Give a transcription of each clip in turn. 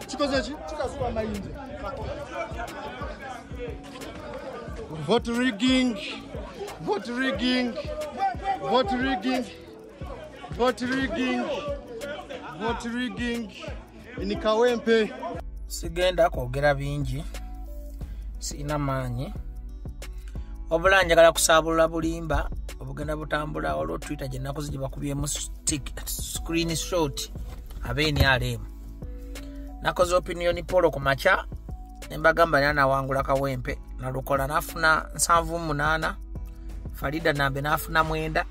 Chikozechi chikazuwa mayinde. Vote rigging. Vote rigging. Vote rigging. Vote rigging. Vote rigging. Ini Kawempe. Sigenda kwogera bingi. Sina maanyi. Obula njagala kusabulula bulimba obugenda butambula olwo Twitter gye nakoze gye bakubyemu screenshot abeni alemu. Nakoze opinion poll ku macha nembagamba nana wangula Kawempe nalukola nafuna 78 Farida Nambe nafuna 9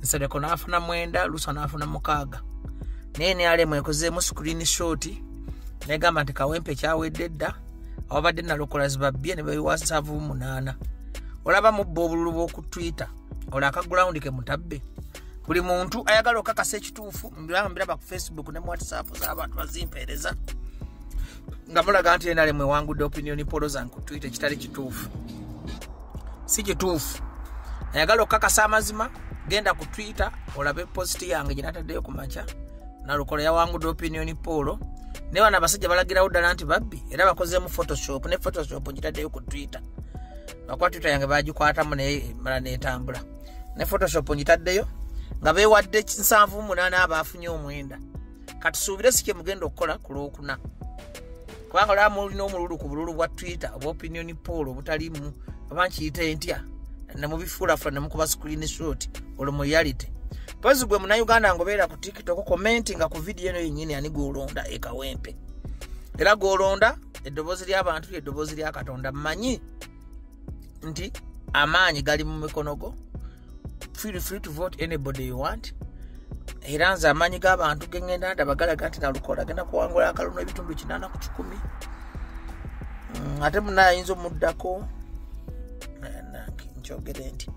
Nsereko nafuna 9 Lusa nafuna 6 nene alemu ekozeemu screenshot negamba nti Kawempe kyawedde dda abadde nalukola zibabbye ne bayiwa 78 olaba mu bobululu ku Twitter ola akaground ke mutabbe buli muntu ayagala okakasa ekituufu mbiraba ku Facebook ne mu WhatsApp z'abantu bazimpereza nga mulaga nti endale mwe wangudde opinion poll zange ku Twitter kitali kituufu si kituufu ayagala okakasa amazima genda ku Twitter olabe post yange gye nataddeyo ku macha nalukola yawangudde opinion poll ne wana basajja balagirawo ddala nti babbi era bakozeemu Photoshop ne Photoshop ngitaddeyo ku Twitter bakwa Twitter yange bagikwatamu ne mala netambula ne Photoshop ngitaddeyo nga beewadde 78 abafunye omwenda kati suubire sike mugenda okukola ku Lwokuna kubanga olaba mulina omululu ku bululu bwa Twitter oba opinion poll obutalimu oba nkiyite ntya ne mubifuulafula ne mukuba screenshot olwo mu reality pozi gwe Munnayuganda ngobeera ku TikTok commentinga ku video eno yennyini ani golonda e Kawempe era golonda eddoboozi ly'abantu eddoboozi lya Katonda mmanyi nti amaanyi gali mu mikono go. Feel free to vote anybody you want. Era nze amaanyi g'abantu gengenda ndabagalaga nti nalukola genda kuwangula akalulu ebitundu 8 ku 10 ate munayinza omuddako nkyogere nti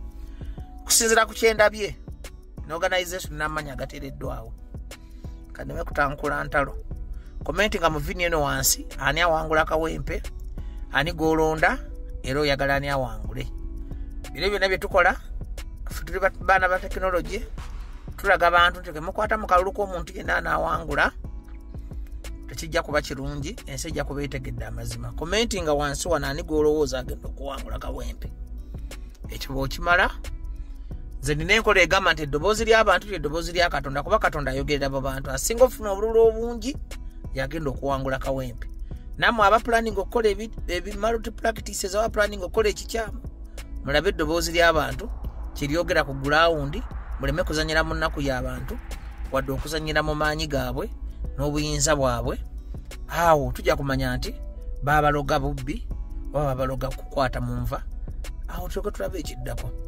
kusinzira ku kyendabye n'organization n'amaanyi agateereddwawo kademe kutankula ntalo commentinga mu video eno wansi ani awangula Kawempe ani golonda era oyagala ani awangule bino byonna bye tukola tuli baana ba technology tulaga abantu nti mukwata mu kalulu k'omuntu yenna anaawangula tekijja kuba kirungi ensi ejja kuba etegedde amazima commentinga wansi wana ani golowooza agenda okuwangula Kawempe ekyo bw'okimala nze nina enkola egamba nti eddoboozi ly'abantu ly'eddoboozi lya Katonda kuba Katonda ayogerera abo bantu asinga ofuna obululu obungi yagenda okuwangula Kawempe nammwe aba planning okukola multi practices aba planning okukola ekikyamu mulabe eddoboozi ly'abantu kiryogera ku ground muleme kuzanyira mu nnaku y'abantu wadde okuzanyira mu maanyi gaabwe n'obuyinza bwabwe awo tujja kumanya nti baabaloga bubbi oba baabaloga kukwata mu nva awo tuleke tulabe ekiddako.